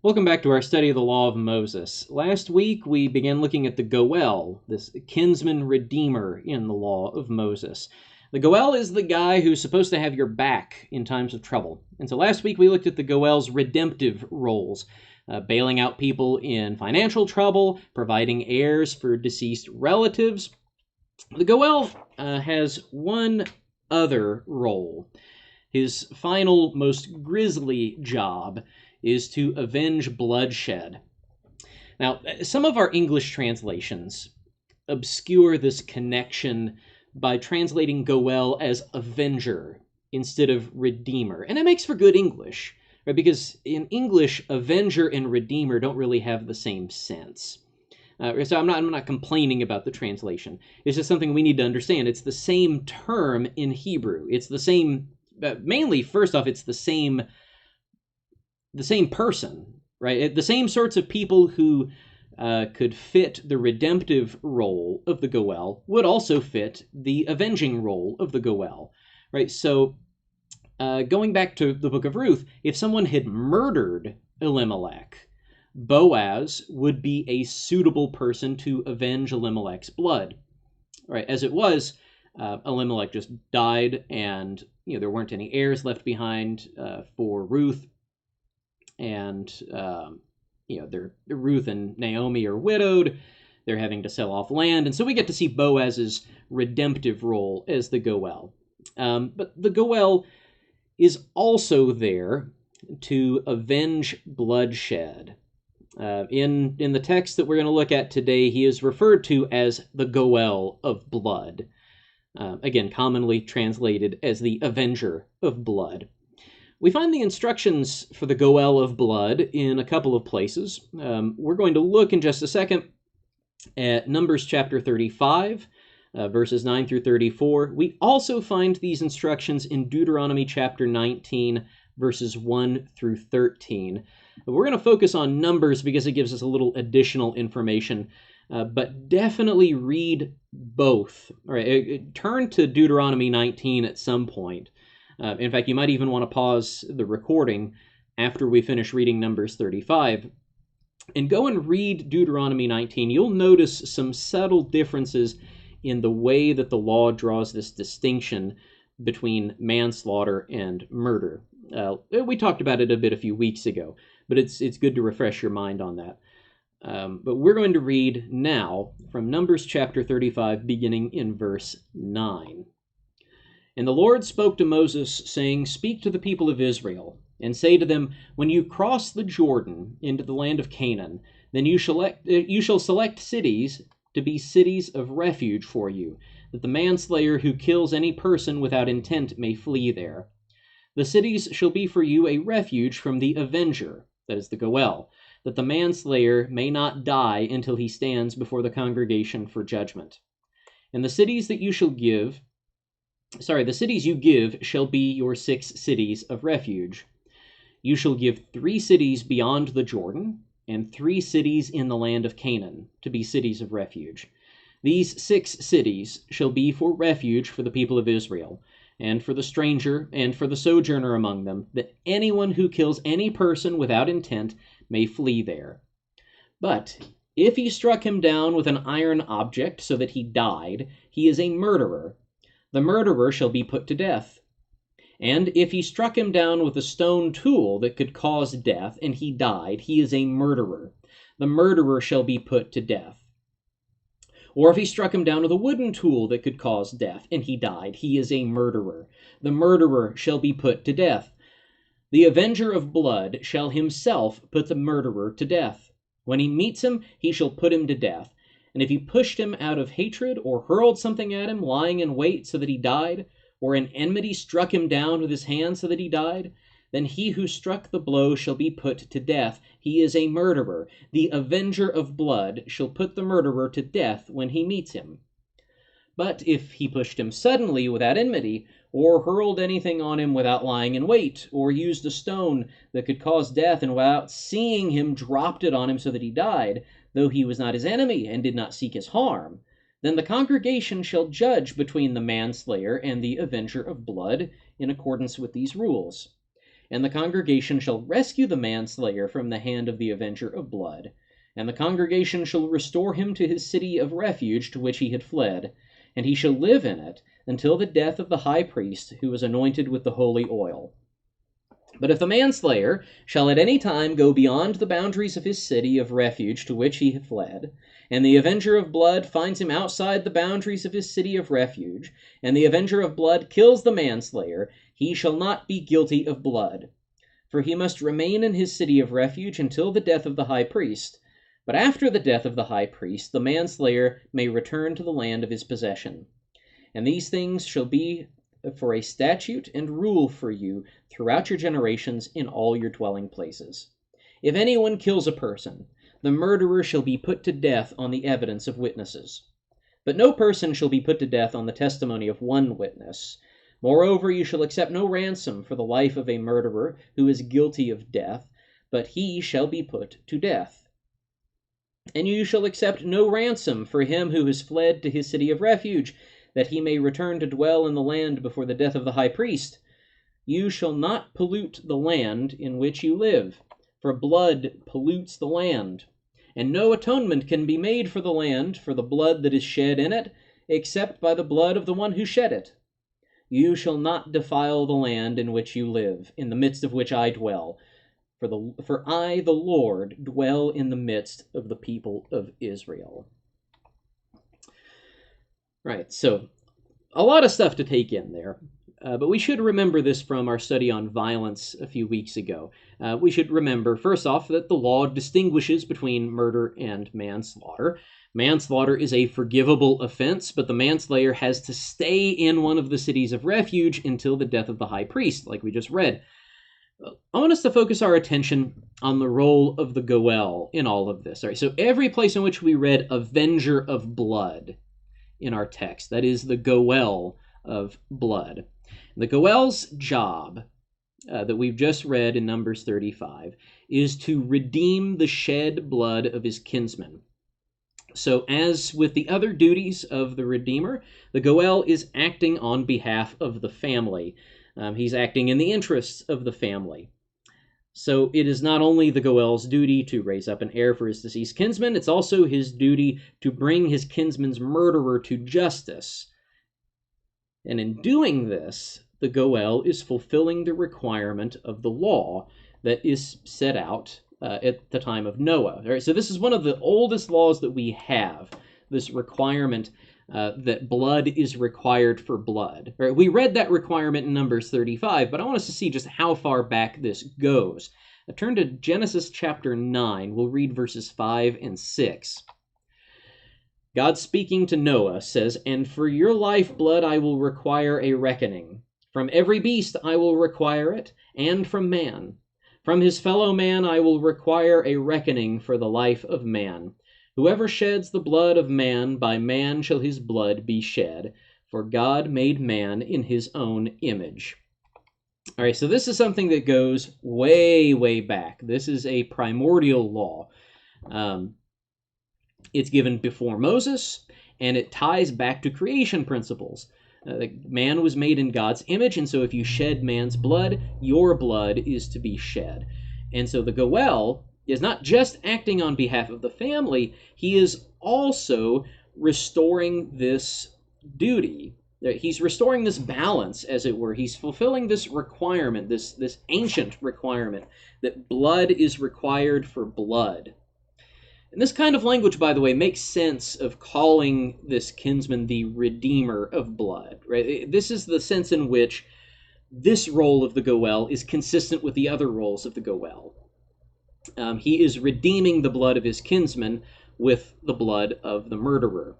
Welcome back to our study of the Law of Moses. Last week we began looking at the Goel, this kinsman redeemer in the Law of Moses. The Goel is the guy who's supposed to have your back in times of trouble. And so last week we looked at the Goel's redemptive roles, bailing out people in financial trouble, providing heirs for deceased relatives. The Goel has one other role. His final, most grisly job is to avenge bloodshed. Now, some of our English translations obscure this connection by translating Goel as avenger instead of redeemer. And it makes for good English, right? Because in English, avenger and redeemer don't really have the same sense. So I'm not complaining about the translation. It's just something we need to understand. It's the same term in Hebrew. It's the same, mainly, first off, it's the same person, right? The same sorts of people who could fit the redemptive role of the Goel would also fit the avenging role of the Goel, right? So going back to the book of Ruth, if someone had murdered Elimelech, Boaz would be a suitable person to avenge Elimelech's blood, right? As it was, Elimelech just died, and there weren't any heirs left behind for Ruth. And Ruth and Naomi are widowed. They're having to sell off land, and so we get to see Boaz's redemptive role as the Goel. But the Goel is also there to avenge bloodshed. In the text that we're going to look at today, he is referred to as the Goel of blood. Again, commonly translated as the avenger of blood. We find the instructions for the Goel of blood in a couple of places. We're going to look in just a second at Numbers chapter 35, verses 9 through 34. We also find these instructions in Deuteronomy chapter 19, verses 1 through 13. We're going to focus on Numbers because it gives us a little additional information, but definitely read both. All right, turn to Deuteronomy 19 at some point. In fact, you might even want to pause the recording after we finish reading Numbers 35 and go and read Deuteronomy 19. You'll notice some subtle differences in the way that the law draws this distinction between manslaughter and murder. We talked about it a bit a few weeks ago, but it's good to refresh your mind on that. But we're going to read now from Numbers chapter 35, beginning in verse 9. And the Lord spoke to Moses, saying, "Speak to the people of Israel, and say to them, when you cross the Jordan into the land of Canaan, then you shall select cities to be cities of refuge for you, that the manslayer who kills any person without intent may flee there. The cities shall be for you a refuge from the avenger," that is the Goel, "that the manslayer may not die until he stands before the congregation for judgment. And the cities you give shall be your 6 cities of refuge. You shall give 3 cities beyond the Jordan, and 3 cities in the land of Canaan, to be cities of refuge. These 6 cities shall be for refuge for the people of Israel, and for the stranger, and for the sojourner among them, that anyone who kills any person without intent may flee there. But if he struck him down with an iron object so that he died, he is a murderer. The murderer shall be put to death. And if he struck him down with a stone tool that could cause death, and he died, he is a murderer. The murderer shall be put to death. Or if he struck him down with a wooden tool that could cause death, and he died, he is a murderer. The murderer shall be put to death. The avenger of blood shall himself put the murderer to death. When he meets him, he shall put him to death. And if he pushed him out of hatred, or hurled something at him, lying in wait so that he died, or in enmity struck him down with his hand so that he died, then he who struck the blow shall be put to death. He is a murderer. The avenger of blood shall put the murderer to death when he meets him. But if he pushed him suddenly without enmity, or hurled anything on him without lying in wait, or used a stone that could cause death, and without seeing him dropped it on him so that he died, though he was not his enemy and did not seek his harm, then the congregation shall judge between the manslayer and the avenger of blood in accordance with these rules. And the congregation shall rescue the manslayer from the hand of the avenger of blood. And the congregation shall restore him to his city of refuge to which he had fled, and he shall live in it until the death of the high priest who was anointed with the holy oil. But if the manslayer shall at any time go beyond the boundaries of his city of refuge to which he had fled, and the avenger of blood finds him outside the boundaries of his city of refuge, and the avenger of blood kills the manslayer, he shall not be guilty of blood. For he must remain in his city of refuge until the death of the high priest. But after the death of the high priest, the manslayer may return to the land of his possession. And these things shall be for a statute and rule for you throughout your generations in all your dwelling places. If anyone kills a person, the murderer shall be put to death on the evidence of witnesses. But no person shall be put to death on the testimony of one witness. Moreover, you shall accept no ransom for the life of a murderer who is guilty of death, but he shall be put to death. And you shall accept no ransom for him who has fled to his city of refuge, that he may return to dwell in the land before the death of the high priest. You shall not pollute the land in which you live, for blood pollutes the land. And no atonement can be made for the land for the blood that is shed in it, except by the blood of the one who shed it. You shall not defile the land in which you live, in the midst of which I dwell. For I, the Lord, dwell in the midst of the people of Israel. Right, so a lot of stuff to take in there. But we should remember this from our study on violence a few weeks ago. We should remember, first off, that the law distinguishes between murder and manslaughter. Manslaughter is a forgivable offense, but the manslayer has to stay in one of the cities of refuge until the death of the high priest, like we just read. I want us to focus our attention on the role of the Goel in all of this. All right, so every place in which we read avenger of blood in our text, that is the Goel of blood. The Goel's job that we've just read in Numbers 35 is to redeem the shed blood of his kinsmen. So as with the other duties of the Redeemer, the Goel is acting on behalf of the family. He's acting in the interests of the family. So it is not only the Goel's duty to raise up an heir for his deceased kinsman, it's also his duty to bring his kinsman's murderer to justice. And in doing this, the Goel is fulfilling the requirement of the law that is set out at the time of Noah. All right, so this is one of the oldest laws that we have, this requirement that blood is required for blood. All right, we read that requirement in Numbers 35, but I want us to see just how far back this goes. Turn to Genesis chapter 9. We'll read verses 5 and 6. God speaking to Noah says, "And for your lifeblood I will require a reckoning. From every beast I will require it, and from man. From his fellow man I will require a reckoning for the life of man. Whoever sheds the blood of man, by man shall his blood be shed, for God made man in his own image." All right, so this is something that goes way, way back. This is a primordial law. It's given before Moses, and it ties back to creation principles. Man was made in God's image, and so if you shed man's blood, your blood is to be shed. And so the Goel is not just acting on behalf of the family, he is also restoring this duty. He's restoring this balance, as it were. He's fulfilling this requirement, this ancient requirement, that blood is required for blood. And this kind of language, by the way, makes sense of calling this kinsman the redeemer of blood, right? This is the sense in which this role of the Goel is consistent with the other roles of the Goel. He is redeeming the blood of his kinsman with the blood of the murderer.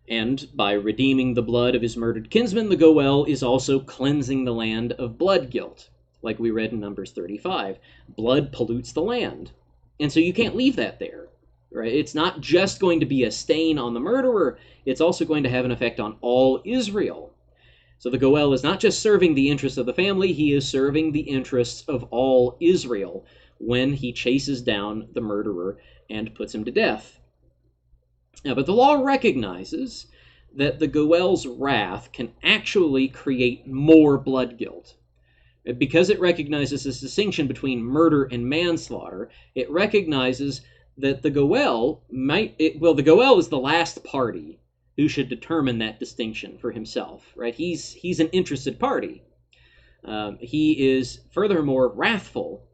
And by redeeming the blood of his murdered kinsman, the Goel is also cleansing the land of blood guilt, like we read in Numbers 35. Blood pollutes the land. And so you can't leave that there. Right? It's not just going to be a stain on the murderer, it's also going to have an effect on all Israel. So the Goel is not just serving the interests of the family, he is serving the interests of all Israel when he chases down the murderer and puts him to death. Now, but the law recognizes that the Goel's wrath can actually create more blood guilt. Because it recognizes this distinction between murder and manslaughter, it recognizes that the Goel the Goel is the last party who should determine that distinction for himself, right? He's an interested party. He is furthermore wrathful,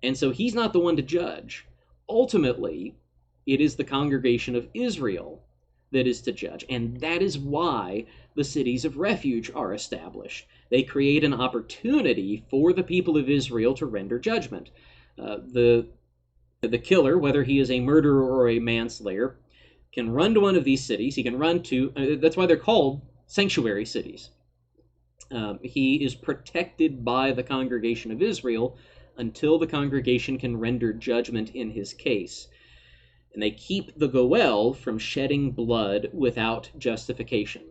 and so he's not the one to judge. Ultimately, it is the congregation of Israel that is to judge, and that is why the cities of refuge are established. They create an opportunity for the people of Israel to render judgment. The killer, whether he is a murderer or a manslayer, can run to one of these cities. He can run to, that's why they're called sanctuary cities. He is protected by the congregation of Israel until the congregation can render judgment in his case. And they keep the Goel from shedding blood without justification.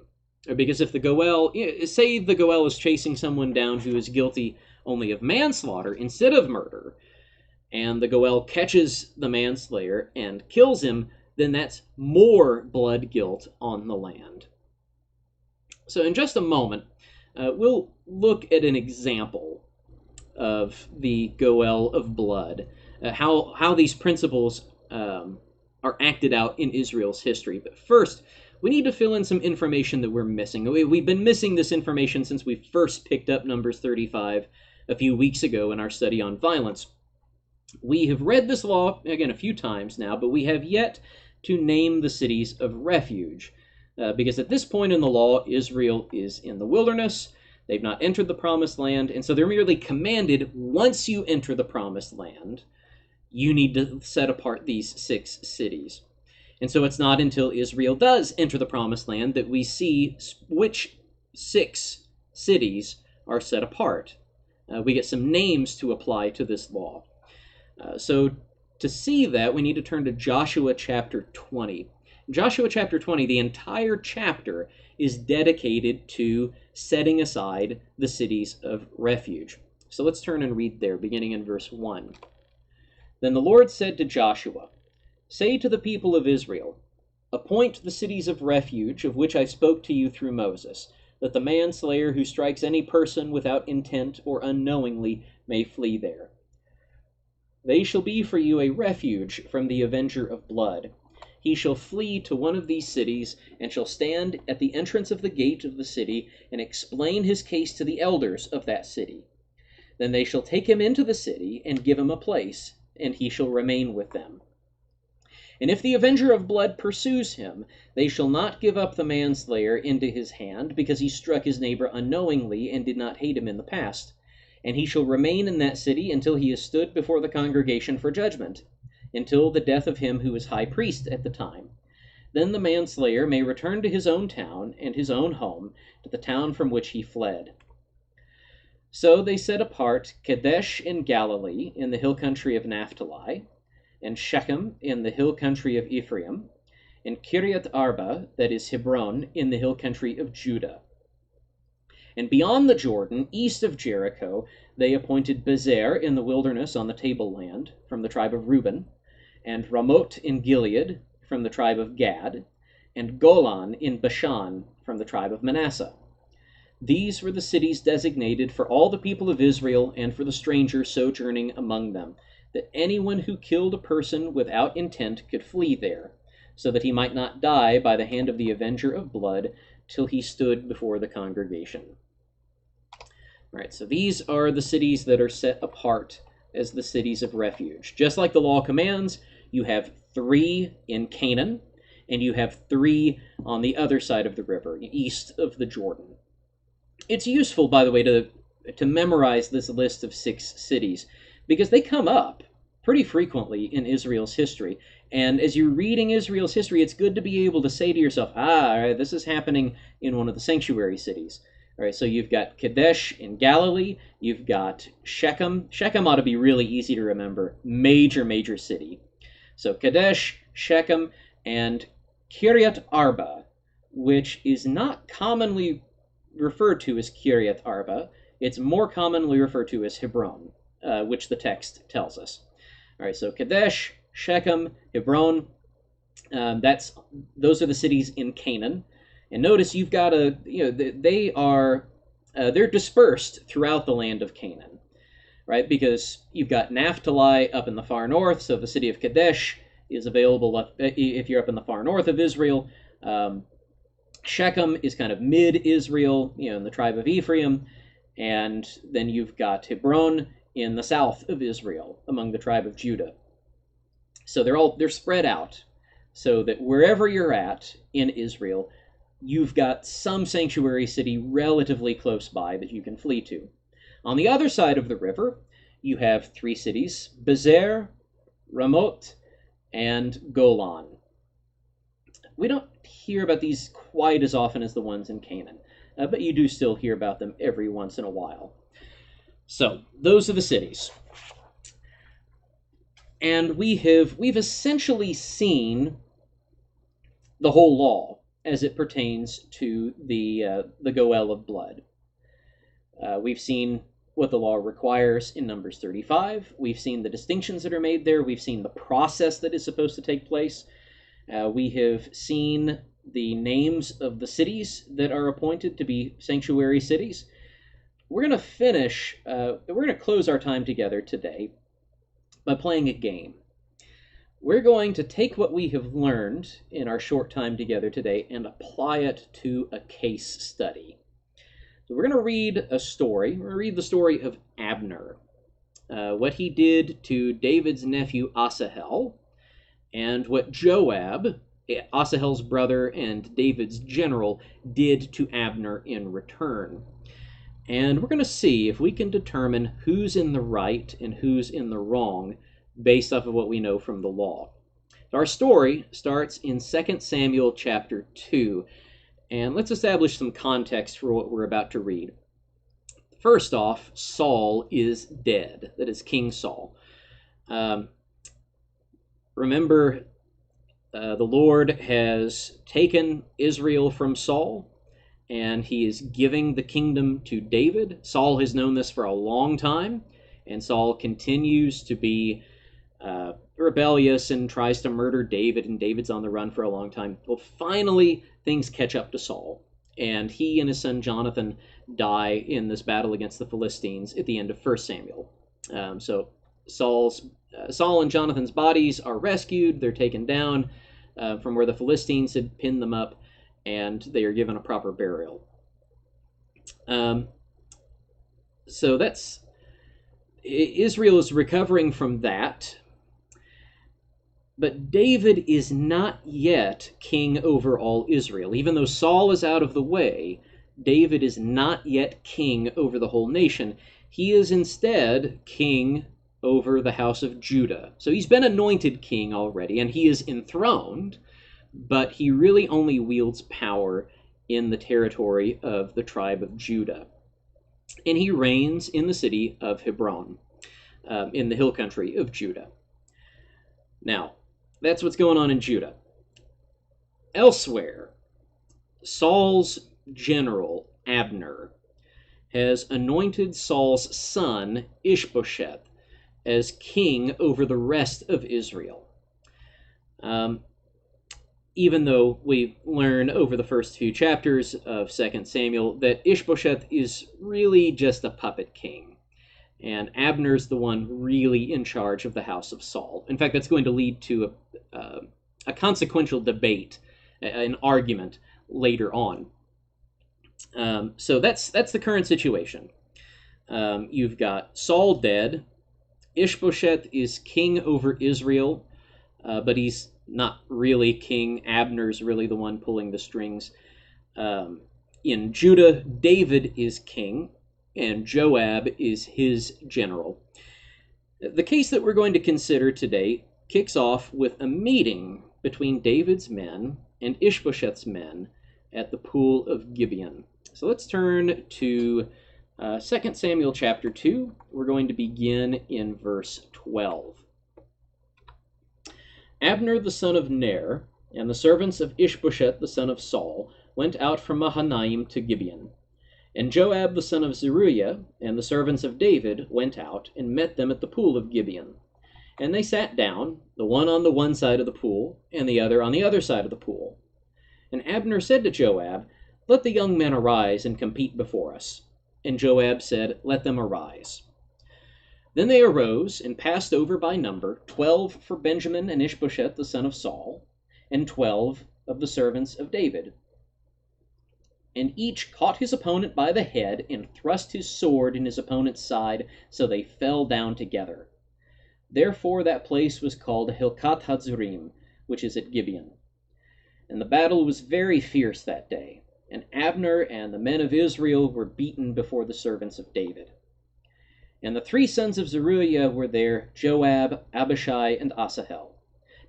Because if the Goel, say the Goel is chasing someone down who is guilty only of manslaughter instead of murder, and the Goel catches the manslayer and kills him, then that's more blood guilt on the land. So in just a moment, we'll look at an example of the Goel of blood, how these principles are acted out in Israel's history. But first, we need to fill in some information that we're missing. We've been missing this information since we first picked up Numbers 35 a few weeks ago in our study on violence. We have read this law, again, a few times now, but we have yet to name the cities of refuge. Because at this point in the law, Israel is in the wilderness. They've not entered the promised land, and so they're merely commanded, once you enter the promised land, you need to set apart these 6 cities. And so it's not until Israel does enter the promised land that we see which 6 cities are set apart. We get some names to apply to this law. So to see that, we need to turn to Joshua chapter 20. In Joshua chapter 20, the entire chapter is dedicated to setting aside the cities of refuge. So let's turn and read there, beginning in verse 1. Then the Lord said to Joshua, "Say to the people of Israel, appoint the cities of refuge of which I spoke to you through Moses, that the manslayer who strikes any person without intent or unknowingly may flee there. They shall be for you a refuge from the avenger of blood. He shall flee to one of these cities, and shall stand at the entrance of the gate of the city, and explain his case to the elders of that city. Then they shall take him into the city, and give him a place, and he shall remain with them. And if the avenger of blood pursues him, they shall not give up the manslayer into his hand, because he struck his neighbor unknowingly, and did not hate him in the past. And he shall remain in that city until he is stood before the congregation for judgment, until the death of him who is high priest at the time. Then the manslayer may return to his own town and his own home, to the town from which he fled." So they set apart Kadesh in Galilee, in the hill country of Naphtali, and Shechem in the hill country of Ephraim, and Kiriath Arba, that is Hebron, in the hill country of Judah. And beyond the Jordan, east of Jericho, they appointed Bezer in the wilderness on the tableland, from the tribe of Reuben, and Ramoth in Gilead, from the tribe of Gad, and Golan in Bashan, from the tribe of Manasseh. These were the cities designated for all the people of Israel and for the stranger sojourning among them, that anyone who killed a person without intent could flee there, so that he might not die by the hand of the avenger of blood till he stood before the congregation. All right, so these are the cities that are set apart as the cities of refuge. Just like the law commands, you have 3 in Canaan, and you have 3 on the other side of the river, east of the Jordan. It's useful, by the way, to memorize this list of 6 cities, because they come up pretty frequently in Israel's history. And as you're reading Israel's history, it's good to be able to say to yourself, all right, this is happening in one of the sanctuary cities. All right, so you've got Kadesh in Galilee, you've got Shechem. Shechem ought to be really easy to remember. Major city. So Kadesh, Shechem, and Kiriath Arba, which is not commonly referred to as Kiriath Arba. It's more commonly referred to as Hebron, which the text tells us. All right, so Kadesh, Shechem, Hebron, those are the cities in Canaan. And notice you've got they are they're dispersed throughout the land of Canaan, right? Because you've got Naphtali up in the far north, so the city of Kadesh is available if you're up in the far north of Israel. Shechem is kind of mid-Israel, in the tribe of Ephraim, and then you've got Hebron in the south of Israel among the tribe of Judah. So they're spread out so that wherever you're at in Israel, you've got some sanctuary city relatively close by that you can flee to. On the other side of the river, you have 3 cities, Bezer, Ramoth, and Golan. We don't hear about these quite as often as the ones in Canaan, but you do still hear about them every once in a while. So, those are the cities. And we've essentially seen the whole law as it pertains to the Goel of blood. We've seen what the law requires in Numbers 35. We've seen the distinctions that are made there. We've seen the process that is supposed to take place. We have seen the names of the cities that are appointed to be sanctuary cities. We're going to close our time together today by playing a game. We're going to take what we have learned in our short time together today and apply it to a case study. So we're going to read a story. We're going to read the story of Abner, what he did to David's nephew Asahel, and what Joab, Asahel's brother and David's general, did to Abner in return. And we're going to see if we can determine who's in the right and who's in the wrong based off of what we know from the law. Our story starts in 2 Samuel chapter 2, and let's establish some context for what we're about to read. First off, Saul is dead. That is King Saul. Remember, the Lord has taken Israel from Saul, and he is giving the kingdom to David. Saul has known this for a long time, and Saul continues to be rebellious and tries to murder David, and David's on the run for a long time. Well, finally, things catch up to Saul, and he and his son Jonathan die in this battle against the Philistines at the end of 1 Samuel. So Saul and Jonathan's bodies are rescued. They're taken down from where the Philistines had pinned them up, and they are given a proper burial. So Israel is recovering from that. But David is not yet king over all Israel. Even though Saul is out of the way, David is not yet king over the whole nation. He is instead king over the house of Judah. So he's been anointed king already, and he is enthroned, but he really only wields power in the territory of the tribe of Judah. And he reigns in the city of Hebron, in the hill country of Judah. Now, that's what's going on in Judah. Elsewhere, Saul's general, Abner, has anointed Saul's son, Ishbosheth, as king over the rest of Israel. Even though we learn over the first few chapters of 2 Samuel that Ishbosheth is really just a puppet king. And Abner's the one really in charge of the house of Saul. In fact, that's going to lead to a consequential debate, an argument later on. So that's the current situation. You've got Saul dead. Ishbosheth is king over Israel, but he's not really king. Abner's really the one pulling the strings. In Judah, David is king, and Joab is his general. The case that we're going to consider today kicks off with a meeting between David's men and Ishbosheth's men at the pool of Gibeon. So let's turn to 2 Samuel chapter 2. We're going to begin in verse 12. Abner the son of Ner and the servants of Ishbosheth the son of Saul went out from Mahanaim to Gibeon. And Joab the son of Zeruiah and the servants of David went out and met them at the pool of Gibeon. And they sat down, the one on the one side of the pool, and the other on the other side of the pool. And Abner said to Joab, "Let the young men arise and compete before us." And Joab said, "Let them arise." Then they arose and passed over by number, 12 for Benjamin and Ishbosheth the son of Saul, and 12 of the servants of David. And each caught his opponent by the head and thrust his sword in his opponent's side, so they fell down together. Therefore that place was called Hilkat Hazurim, which is at Gibeon. And the battle was very fierce that day, and Abner and the men of Israel were beaten before the servants of David. And the 3 sons of Zeruiah were there, Joab, Abishai, and Asahel.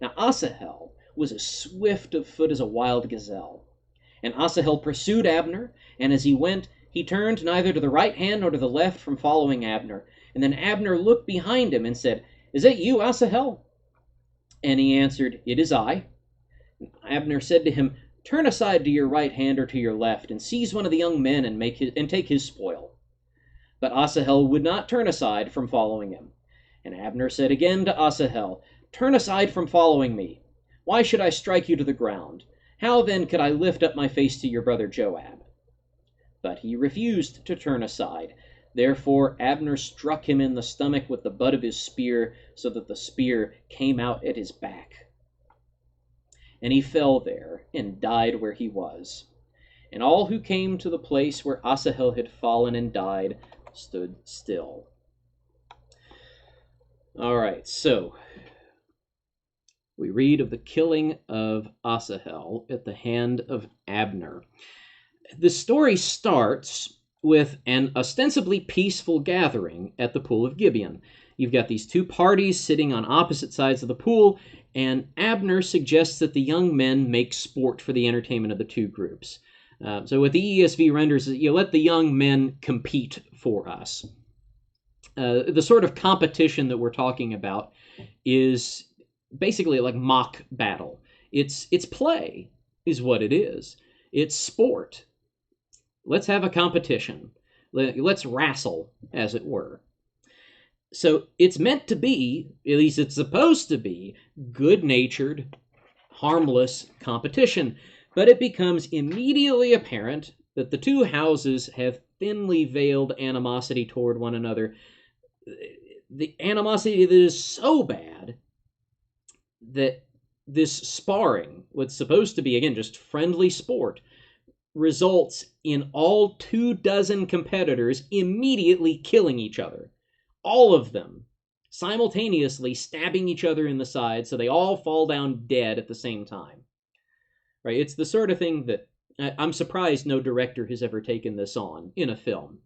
Now Asahel was as swift of foot as a wild gazelle. And Asahel pursued Abner, and as he went, he turned neither to the right hand nor to the left from following Abner. And then Abner looked behind him and said, "Is that you, Asahel?" And he answered, "It is I." And Abner said to him, "Turn aside to your right hand or to your left, and seize one of the young men and take his spoil." But Asahel would not turn aside from following him. And Abner said again to Asahel, "Turn aside from following me. Why should I strike you to the ground? How then could I lift up my face to your brother Joab?" But he refused to turn aside. Therefore Abner struck him in the stomach with the butt of his spear, so that the spear came out at his back. And he fell there, and died where he was. And all who came to the place where Asahel had fallen and died stood still. All right, so we read of the killing of Asahel at the hand of Abner. The story starts with an ostensibly peaceful gathering at the pool of Gibeon. You've got these 2 parties sitting on opposite sides of the pool, and Abner suggests that the young men make sport for the entertainment of the 2 groups. So what the ESV renders is, let the young men compete for us. The sort of competition that we're talking about is basically like mock battle. It's play is what it is. It's sport. Let's have a competition. Let's wrestle, as it were. So it's meant to be, at least it's supposed to be, good-natured, harmless competition. But it becomes immediately apparent that the 2 houses have thinly veiled animosity toward one another. The animosity that is so bad that this sparring, what's supposed to be, again, just friendly sport, results in all 24 competitors immediately killing each other. All of them simultaneously stabbing each other in the side, so they all fall down dead at the same time. Right? It's the sort of thing that I'm surprised no director has ever taken this on in a film,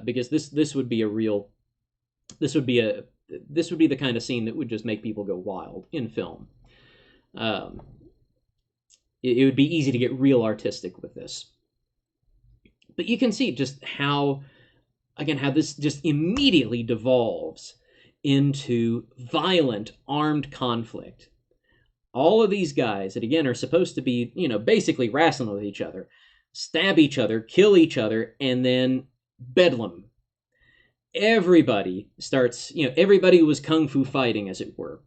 because this would be the kind of scene that would just make people go wild in film. It would be easy to get real artistic with this, but you can see just how this just immediately devolves into violent armed conflict. All of these guys that, again, are supposed to be, basically wrestling with each other, stab each other, kill each other, and then bedlam. Everybody starts, everybody was kung fu fighting, as it were.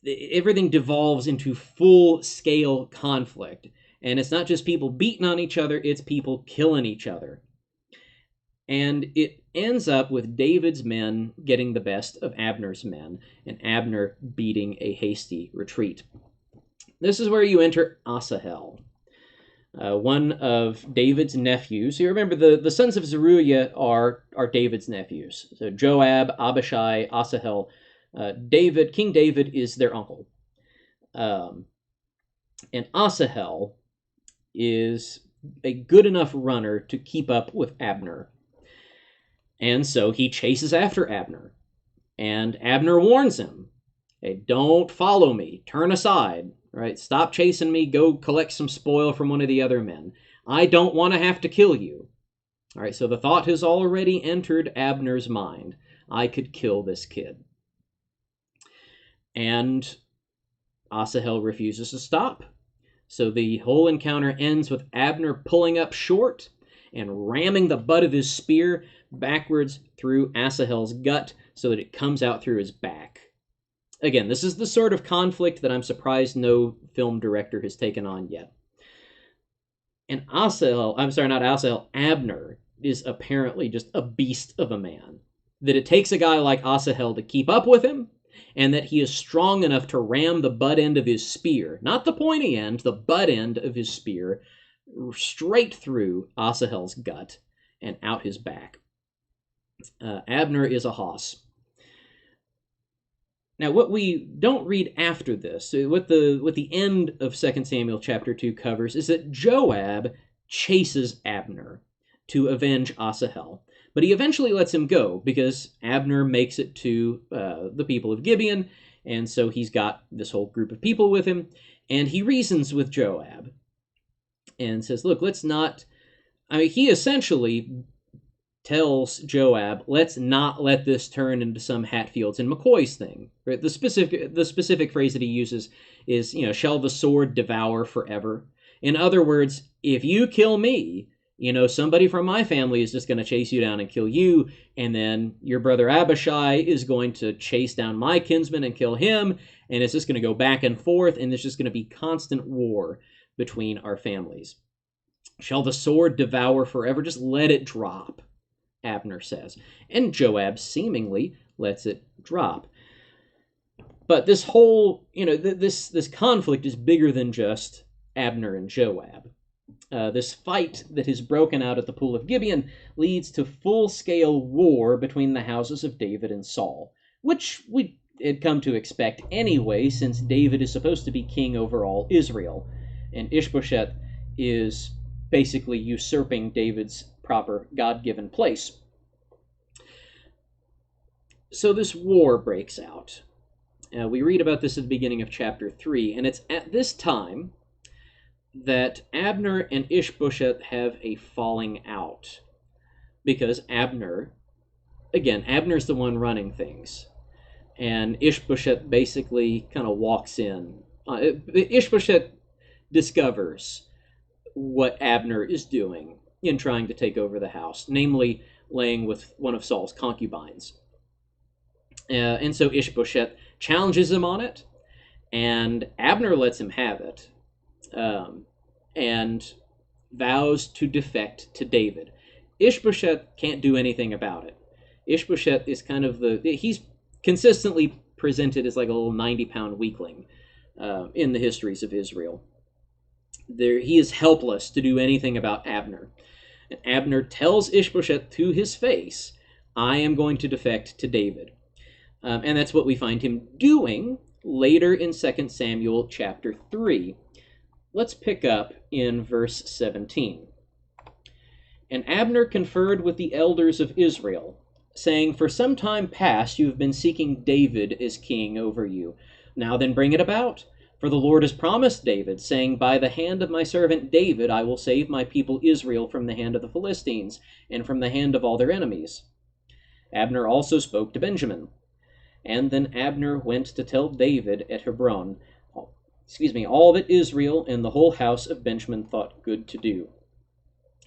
Everything devolves into full-scale conflict. And it's not just people beating on each other, it's people killing each other. And it ends up with David's men getting the best of Abner's men, and Abner beating a hasty retreat. This is where you enter Asahel, one of David's nephews. You remember the sons of Zeruiah are David's nephews. So Joab, Abishai, Asahel. King David is their uncle. And Asahel is a good enough runner to keep up with Abner. And so he chases after Abner. And Abner warns him, "Hey, don't follow me. Turn aside. Right? Stop chasing me. Go collect some spoil from one of the other men. I don't want to have to kill you." All right, so the thought has already entered Abner's mind. I could kill this kid. And Asahel refuses to stop. So the whole encounter ends with Abner pulling up short and ramming the butt of his spear backwards through Asahel's gut so that it comes out through his back. Again, this is the sort of conflict that I'm surprised no film director has taken on yet. And Abner is apparently just a beast of a man. That it takes a guy like Asahel to keep up with him, and that he is strong enough to ram the butt end of his spear, not the pointy end, the butt end of his spear, straight through Asahel's gut and out his back. Abner is a hoss. Now, what we don't read after this, what the end of 2 Samuel chapter 2 covers, is that Joab chases Abner to avenge Asahel. But he eventually lets him go because Abner makes it to the people of Gibeon, and so he's got this whole group of people with him, and he reasons with Joab and says, look, let's not... I mean, he essentially tells Joab, let's not let this turn into some Hatfields and McCoys thing. Right? The specific phrase that he uses is, shall the sword devour forever? In other words, if you kill me, somebody from my family is just going to chase you down and kill you, and then your brother Abishai is going to chase down my kinsman and kill him, and it's just going to go back and forth, and there's just going to be constant war between our families. Shall the sword devour forever? Just let it drop, Abner says. And Joab seemingly lets it drop. But this whole, this conflict is bigger than just Abner and Joab. This fight that has broken out at the Pool of Gibeon leads to full-scale war between the houses of David and Saul, which we had come to expect anyway, since David is supposed to be king over all Israel, and Ishbosheth is basically usurping David's proper God-given place. So this war breaks out. We read about this at the beginning of chapter 3, and it's at this time that Abner and Ishbosheth have a falling out. Because Abner's the one running things. And Ishbosheth basically kind of walks in. Ishbosheth discovers what Abner is doing in trying to take over the house, namely laying with one of Saul's concubines. And so Ishbosheth challenges him on it, and Abner lets him have it, and vows to defect to David. Ishbosheth can't do anything about it. Ishbosheth is kind of he's consistently presented as like a little 90-pound weakling in the histories of Israel. He is helpless to do anything about Abner. And Abner tells Ishbosheth to his face, I am going to defect to David. And that's what we find him doing later in 2 Samuel chapter 3. Let's pick up in verse 17. And Abner conferred with the elders of Israel, saying, for some time past you have been seeking David as king over you. Now then bring it about. For the Lord has promised David, saying, by the hand of my servant David I will save my people Israel from the hand of the Philistines, and from the hand of all their enemies. Abner also spoke to Benjamin. And then Abner went to tell David at Hebron, all that Israel and the whole house of Benjamin thought good to do.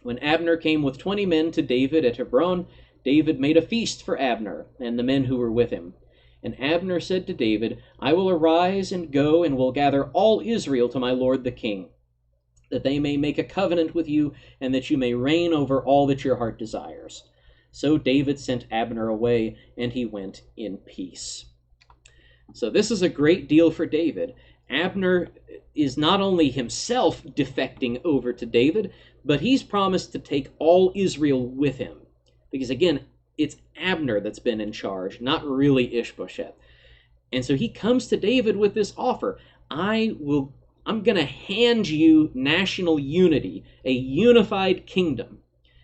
When Abner came with 20 men to David at Hebron, David made a feast for Abner and the men who were with him. And Abner said to David, I will arise and go and will gather all Israel to my lord the king, that they may make a covenant with you, and that you may reign over all that your heart desires. So David sent Abner away, and he went in peace. So this is a great deal for David. Abner is not only himself defecting over to David, but he's promised to take all Israel with him. Because again, it's Abner that's been in charge, not really Ishbosheth. And so he comes to David with this offer. I'm going to hand you national unity, a unified kingdom.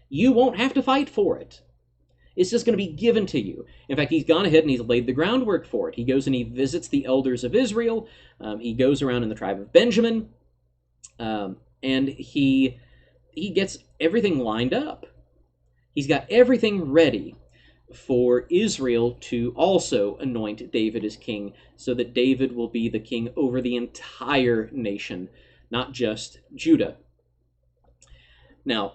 You won't have to fight for it. It's just going to be given to you. In fact, he's gone ahead and he's laid the groundwork for it. He goes and he visits the elders of Israel. He goes around in the tribe of Benjamin. And he gets everything lined up. He's got everything ready for Israel to also anoint David as king, so that David will be the king over the entire nation, not just Judah. Now,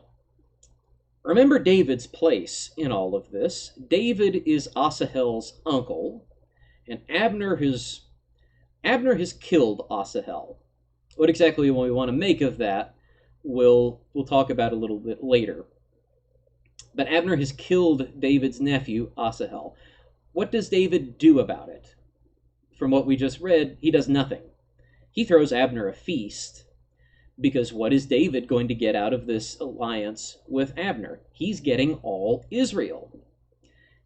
remember David's place in all of this. David is Asahel's uncle, and Abner has killed Asahel. What exactly we want to make of that, we'll talk about a little bit later. But Abner has killed David's nephew, Asahel. What does David do about it? From what we just read, he does nothing. He throws Abner a feast, because what is David going to get out of this alliance with Abner? He's getting all Israel.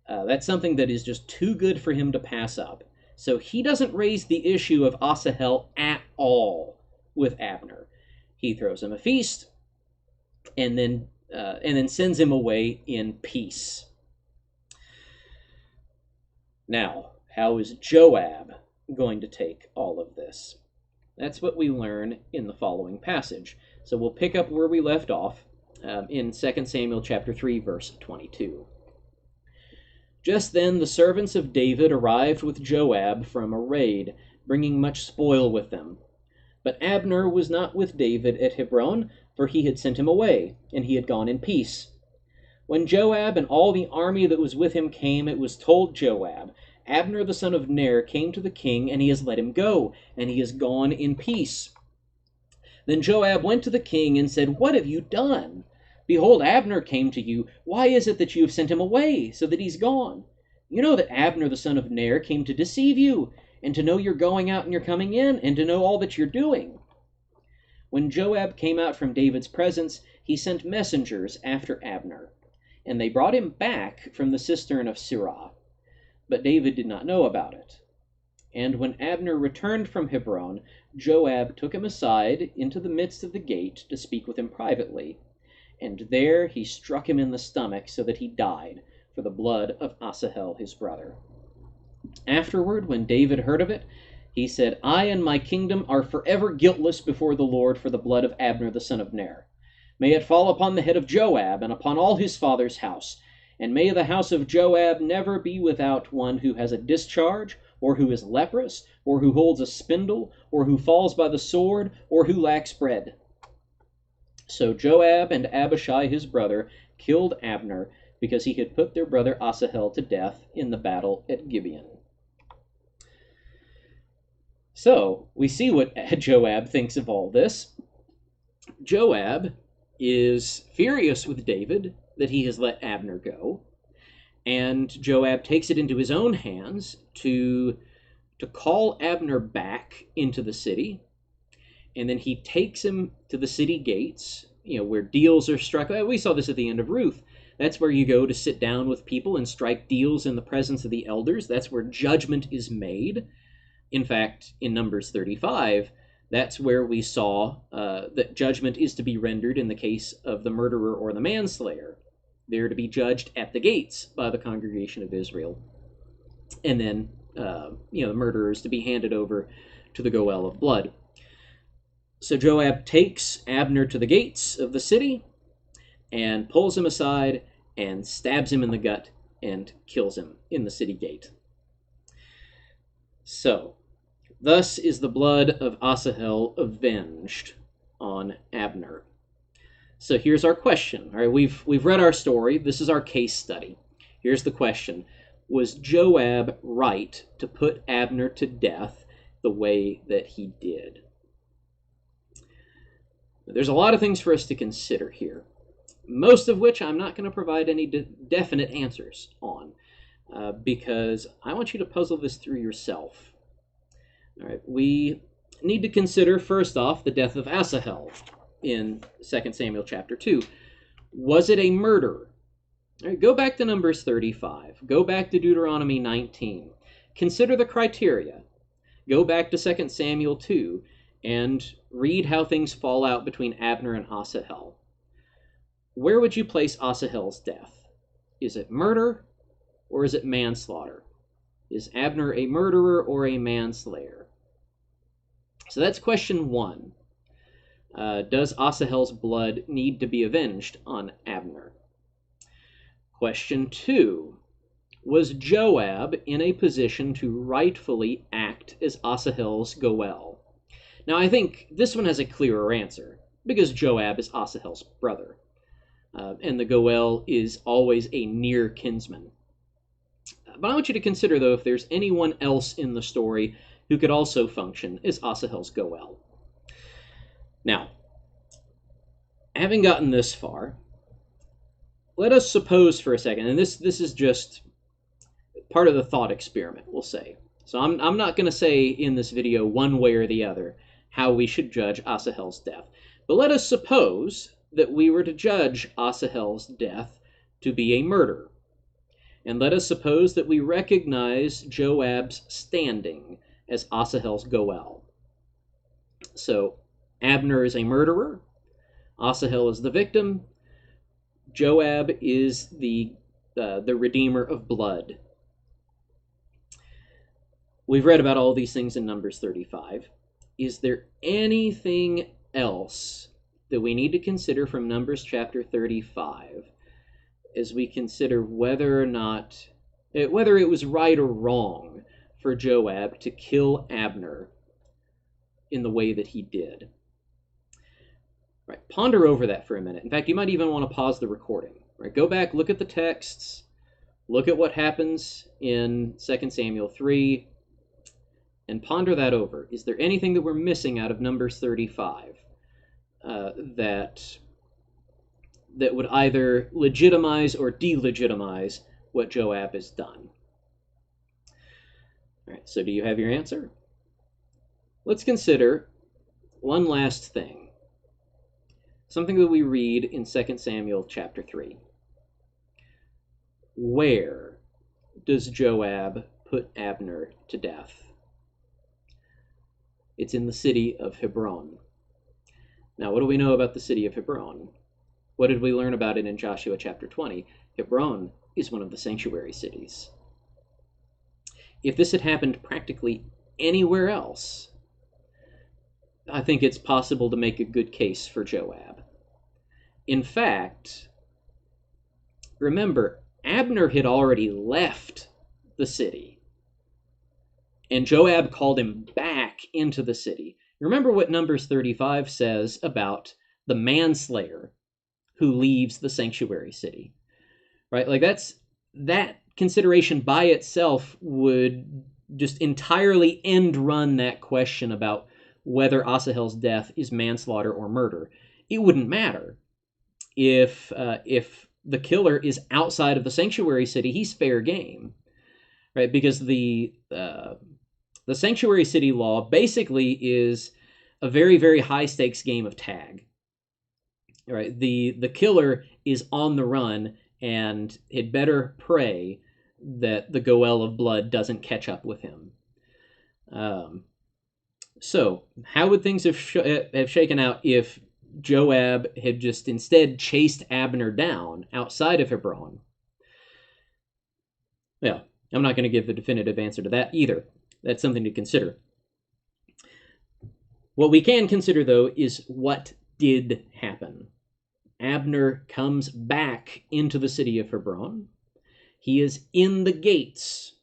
That's something that is just too good for him to pass up. So he doesn't raise the issue of Asahel at all with Abner. He throws him a feast, and then sends him away in peace. Now, how is Joab going to take all of this? That's what we learn in the following passage. So we'll pick up where we left off in 2 Samuel chapter 3, verse 22. Just then the servants of David arrived with Joab from a raid, bringing much spoil with them. But Abner was not with David at Hebron, for he had sent him away, and he had gone in peace. When Joab and all the army that was with him came, it was told Joab, Abner the son of Ner came to the king, and he has let him go, and he has gone in peace. Then Joab went to the king and said, What have you done? Behold, Abner came to you. Why is it that you have sent him away, so that he's gone? You know that Abner the son of Ner came to deceive you, and to know you're going out and you're coming in, and to know all that you're doing. When Joab came out from David's presence, he sent messengers after Abner, and they brought him back from the cistern of Sirah. But David did not know about it. And when Abner returned from Hebron, Joab took him aside into the midst of the gate to speak with him privately. And there he struck him in the stomach so that he died for the blood of Asahel his brother. Afterward, when David heard of it, he said, I and my kingdom are forever guiltless before the Lord for the blood of Abner the son of Ner. May it fall upon the head of Joab and upon all his father's house. And may the house of Joab never be without one who has a discharge, or who is leprous, or who holds a spindle, or who falls by the sword, or who lacks bread. So Joab and Abishai his brother killed Abner, because he had put their brother Asahel to death in the battle at Gibeon. So, we see what Joab thinks of all this. Joab is furious with David that he has let Abner go, and Joab takes it into his own hands to call Abner back into the city, and then he takes him to the city gates, where deals are struck. We saw this at the end of Ruth. That's where you go to sit down with people and strike deals in the presence of the elders. That's where judgment is made. In fact, in Numbers 35, that's where we saw that judgment is to be rendered in the case of the murderer or the manslayer. They're to be judged at the gates by the congregation of Israel. And then, the murderer is to be handed over to the Goel of blood. So Joab takes Abner to the gates of the city and pulls him aside and stabs him in the gut and kills him in the city gate. So, thus is the blood of Asahel avenged on Abner. So here's our question. All right, we've read our story. This is our case study. Here's the question. Was Joab right to put Abner to death the way that he did? There's a lot of things for us to consider here, most of which I'm not going to provide any definite answers on, because I want you to puzzle this through yourself. All right, we need to consider, first off, the death of Asahel in 2 Samuel chapter 2. Was it a murder? All right, go back to Numbers 35. Go back to Deuteronomy 19. Consider the criteria. Go back to 2 Samuel 2 and read how things fall out between Abner and Asahel. Where would you place Asahel's death? Is it murder or is it manslaughter? Is Abner a murderer or a manslayer? So that's question one. Does Asahel's blood need to be avenged on Abner? Question two. Was Joab in a position to rightfully act as Asahel's Goel? Now, I think this one has a clearer answer, because Joab is Asahel's brother, and the Goel is always a near kinsman. But I want you to consider, though, if there's anyone else in the story who could also function as Asahel's Goel. Now, having gotten this far, let us suppose for a second, and this is just part of the thought experiment, we'll say. So I'm not going to say in this video one way or the other how we should judge Asahel's death. But let us suppose that we were to judge Asahel's death to be a murder. And let us suppose that we recognize Joab's standing as Asahel's Goel. So Abner is a murderer, Asahel is the victim, Joab is the redeemer of blood. We've read about all these things in Numbers 35. Is there anything else that we need to consider from Numbers chapter 35 as we consider whether it was right or wrong for Joab to kill Abner in the way that he did? Right, ponder over that for a minute. In fact, you might even want to pause the recording. Right, go back, look at the texts, look at what happens in 2 Samuel 3, and ponder that over. Is there anything that we're missing out of Numbers 35 that would either legitimize or delegitimize what Joab has done? All right, so do you have your answer? Let's consider one last thing. Something that we read in 2 Samuel chapter 3. Where does Joab put Abner to death? It's in the city of Hebron. Now, what do we know about the city of Hebron? What did we learn about it in Joshua chapter 20? Hebron is one of the sanctuary cities. If this had happened practically anywhere else, I think it's possible to make a good case for Joab. In fact, remember, Abner had already left the city, and Joab called him back into the city. Remember what Numbers 35 says about the manslayer who leaves the sanctuary city, right? Like that consideration by itself would just entirely end run that question about whether Asahel's death is manslaughter or murder. It wouldn't matter if the killer is outside of the sanctuary city. He's fair game, right? Because the sanctuary city law basically is a very, very high stakes game of tag. Right? The killer is on the run and had better pray that the Goel of blood doesn't catch up with him. So how would things have shaken out if Joab had just instead chased Abner down outside of Hebron? Well, I'm not going to give the definitive answer to that either. That's something to consider. What we can consider, though, is what did happen. Abner comes back into the city of Hebron. He is in the gates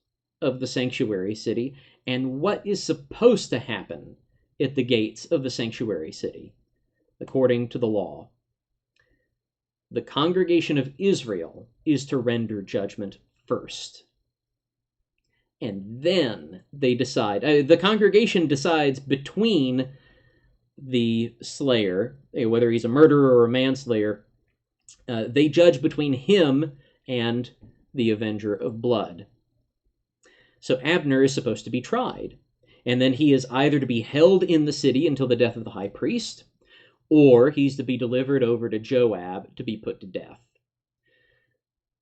of the sanctuary city. And what is supposed to happen at the gates of the sanctuary city, according to the law? The congregation of Israel is to render judgment first. And then they decide, the congregation decides between the slayer, whether he's a murderer or a manslayer, they judge between him and the avenger of blood. So Abner is supposed to be tried, and then he is either to be held in the city until the death of the high priest, or he's to be delivered over to Joab to be put to death.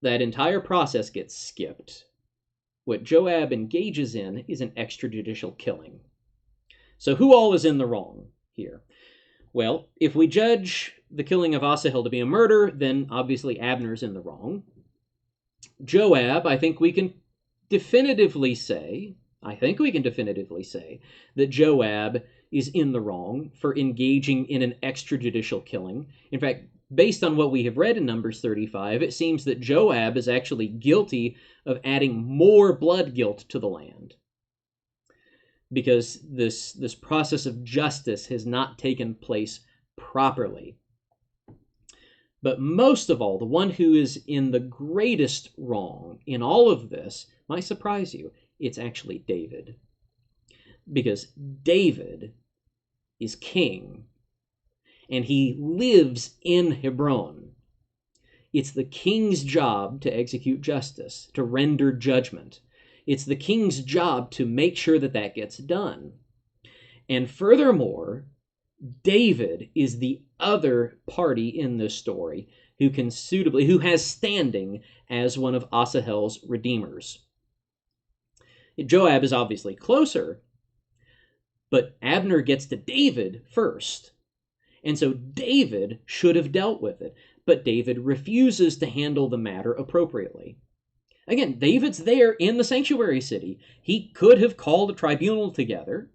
That entire process gets skipped. What Joab engages in is an extrajudicial killing. So who all is in the wrong here? Well, if we judge the killing of Asahel to be a murder, then obviously Abner's in the wrong. Joab, I think we can definitively say that Joab is in the wrong for engaging in an extrajudicial killing. In fact, based on what we have read in Numbers 35, it seems that Joab is actually guilty of adding more blood guilt to the land, because this process of justice has not taken place properly. But most of all, the one who is in the greatest wrong in all of this might surprise you. It's actually David. Because David is king, and he lives in Hebron. It's the king's job to execute justice, to render judgment. It's the king's job to make sure that that gets done. And furthermore, David is the other party in this story who has standing as one of Asahel's redeemers. Joab is obviously closer, but Abner gets to David first. And so David should have dealt with it, but David refuses to handle the matter appropriately. Again, David's there in the sanctuary city. He could have called a tribunal together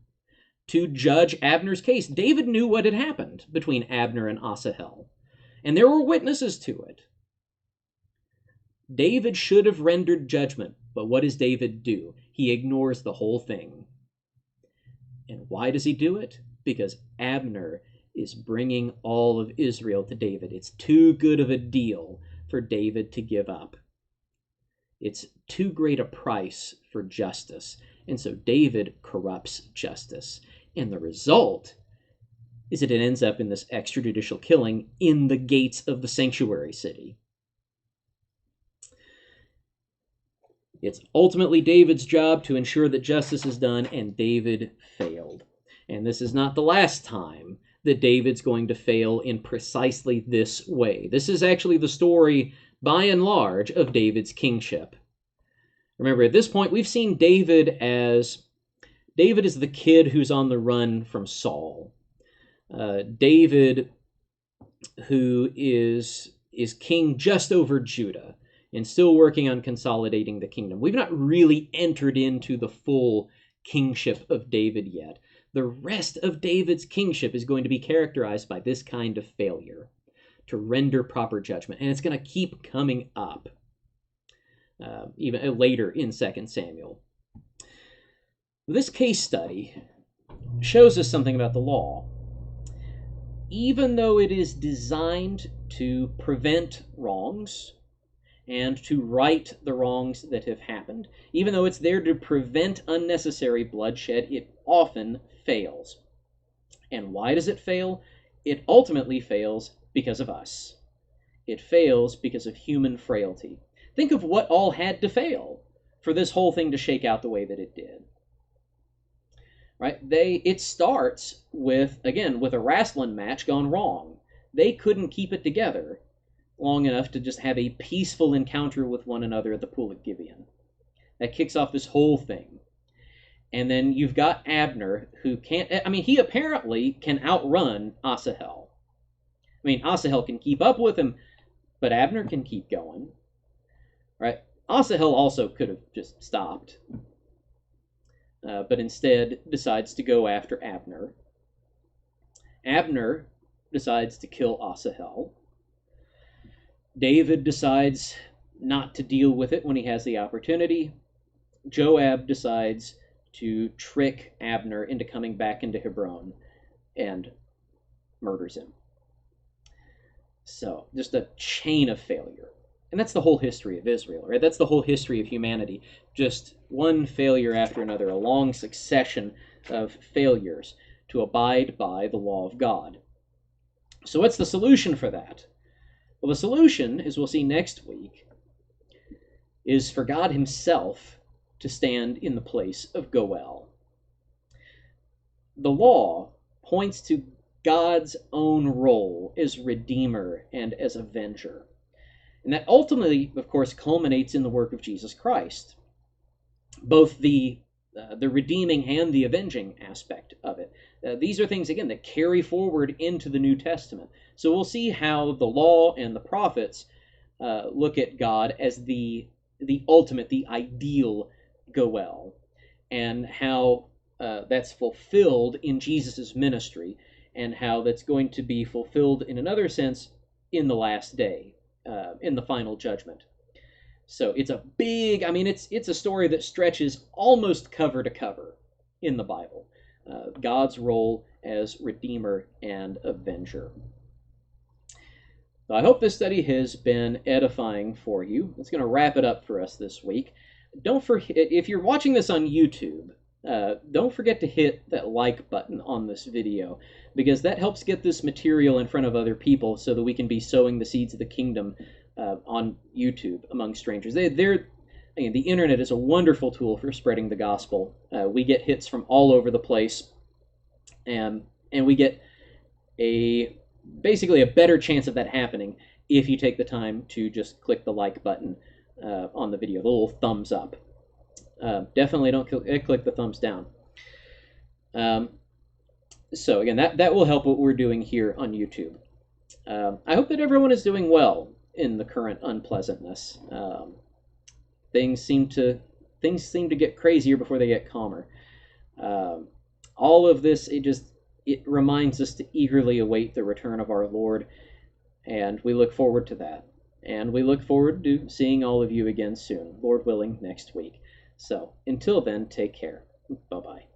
to judge Abner's case. David knew what had happened between Abner and Asahel, and there were witnesses to it. David should have rendered judgment, but what does David do? He ignores the whole thing. And why does he do it? Because Abner is bringing all of Israel to David. It's too good of a deal for David to give up. It's too great a price for justice. And so David corrupts justice. And the result is that it ends up in this extrajudicial killing in the gates of the sanctuary city. It's ultimately David's job to ensure that justice is done, and David failed. And this is not the last time that David's going to fail in precisely this way. This is actually the story, by and large, of David's kingship. Remember, at this point, we've seen David is the kid who's on the run from Saul. David, who is king just over Judah and still working on consolidating the kingdom. We've not really entered into the full kingship of David yet. The rest of David's kingship is going to be characterized by this kind of failure to render proper judgment, and it's going to keep coming up even later in 2 Samuel. This case study shows us something about the law. Even though it is designed to prevent wrongs and to right the wrongs that have happened, even though it's there to prevent unnecessary bloodshed, it often fails. And why does it fail? It ultimately fails because of us. It fails because of human frailty. Think of what all had to fail for this whole thing to shake out the way that it did. Right? It starts with a wrestling match gone wrong. They couldn't keep it together long enough to just have a peaceful encounter with one another at the pool at Gibeon. That kicks off this whole thing. And then you've got Abner, who he apparently can outrun Asahel. Asahel can keep up with him, but Abner can keep going. Right? Asahel also could have just stopped, but instead decides to go after Abner. Abner decides to kill Asahel. David decides not to deal with it when he has the opportunity. Joab decides to trick Abner into coming back into Hebron and murders him. So, just a chain of failure. And that's the whole history of Israel, right? That's the whole history of humanity. Just one failure after another, a long succession of failures to abide by the law of God. So what's the solution for that? Well, the solution, as we'll see next week, is for God himself to stand in the place of Goel. The law points to God's own role as Redeemer and as Avenger. And that ultimately, of course, culminates in the work of Jesus Christ. Both the redeeming and the avenging aspect of it. These are things, again, that carry forward into the New Testament. So we'll see how the law and the prophets look at God as the ultimate, the ideal Goel, and how that's fulfilled in Jesus' ministry, and how that's going to be fulfilled in another sense in the last day. In the final judgment. So it's a big, it's a story that stretches almost cover to cover in the Bible. God's role as Redeemer and Avenger. So I hope this study has been edifying for you. That's going to wrap it up for us this week. Don't forget, if you're watching this on YouTube, don't forget to hit that like button on this video, because that helps get this material in front of other people so that we can be sowing the seeds of the kingdom on YouTube among strangers. The internet is a wonderful tool for spreading the gospel. We get hits from all over the place, and we get basically a better chance of that happening if you take the time to just click the like button on the video, the little thumbs up. Definitely don't click the thumbs down. So again, that will help what we're doing here on YouTube. I hope that everyone is doing well in the current unpleasantness. Things seem to get crazier before they get calmer. All of this, it reminds us to eagerly await the return of our Lord, and we look forward to that. And we look forward to seeing all of you again soon, Lord willing, next week. So until then, take care. Bye-bye.